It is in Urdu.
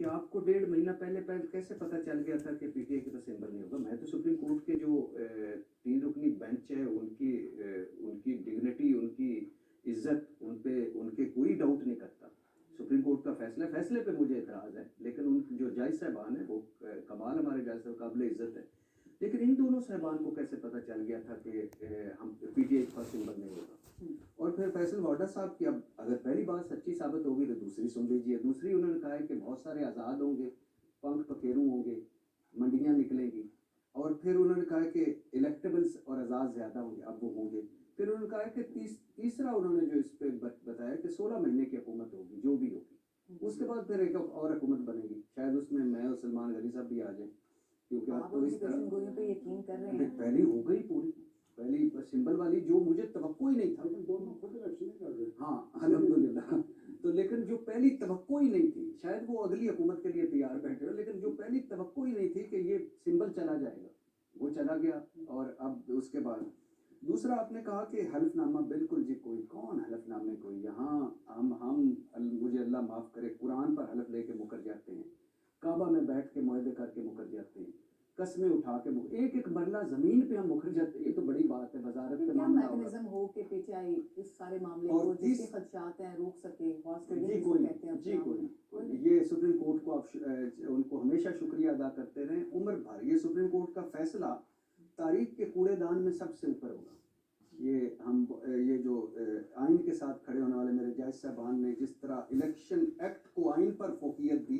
کہ آپ کو 1.5 مہینہ پہلے کیسے پتہ چل گیا تھا کہ پی ٹی آئی کے پاس سمبل نہیں ہوگا؟ میں تو سپریم کورٹ کے جو 3 رکنی بینچ ہے ان کی ڈگنیٹی، ان کی عزت، ان کے کوئی ڈاؤٹ نہیں کرتا. سپریم کورٹ کا فیصلے پہ مجھے اعتراض ہے، لیکن ان جو جج صاحبان ہیں وہ کمال ہمارے جج صاحب قابل عزت ہے. لیکن ان دونوں صاحبان کو کیسے پتہ چل گیا تھا کہ ہم پی ٹی آئی کے پاس سمبل نہیں ہوگا؟ اور پھر فیصل وارڈر صاحب کی، اب اگر پہلی بات سچی ثابت ہوگی تو دوسری سن لیجیے. دوسری انہوں نے کہا ہے کہ بہت سارے آزاد ہوں گے، پنکھ پکھیرو ہوں گے، منڈیاں نکلیں گی. اور پھر انہوں نے کہا کہ الیکٹیبلز اور آزاد زیادہ ہوں گے، اب وہ ہوں گے. پھر انہوں نے کہا کہ تیسرا انہوں نے جو اس پہ بتایا کہ 16 مہینے کی حکومت ہوگی جو بھی ہوگی. اس کے بعد پھر ایک اور حکومت بنے گی، شاید اس میں اور سلمان غنی صاحب بھی آ جائیں، کیونکہ اب تو اس طرح پہ یقین کر رہے ہیں. پہلی ہو گئی پوری، پہلی سمبل والی جو مجھے توقع ہی نہیں تھا. دونوں خود الیکشن ہی کر رہے ہیں. ہاں الحمدللہ. تو لیکن جو پہلی توقع ہی نہیں تھی، شاید وہ اگلی حکومت کے لیے تیار بیٹھے ہو، لیکن جو پہلی توقع ہی نہیں تھی کہ یہ سمبل چلا جائے گا، وہ چلا گیا. اور اب اس کے بعد دوسرا آپ نے کہا کہ حلف نامہ، بالکل جی کوئی کون حلف نامے کوئی، یہاں ہم مجھے اللہ معاف کرے قرآن پر حلف لے کے مکر جاتے ہیں، کعبہ میں بیٹھ کے معاہدے کر کے مکر جاتے ہیں، قسمیں اٹھا کے ایک ایک مرلہ زمین پہ ہم مکر جاتے ہیں. یہ تو بڑی بات ہے، وزارت کا کیا معاملہ ہوگا. میکنزم ہو کہ پی ٹی آئی اس سارے معاملے کو جس کے خدشات ہیں روک سکے؟ جی کوئی یہ سپریم کورٹ کو آپ ان کو ہمیشہ شکریہ ادا کرتے رہیں عمر بھر. یہ سپریم کورٹ کا فیصلہ تاریخ کے کوڑے دان میں سب سے اوپر ہوگا. یہ جو آئین کے ساتھ کھڑے ہونے والے میرے جج صاحبان نے جس طرح الیکشن ایکٹ کو آئین پر فوقیت دی،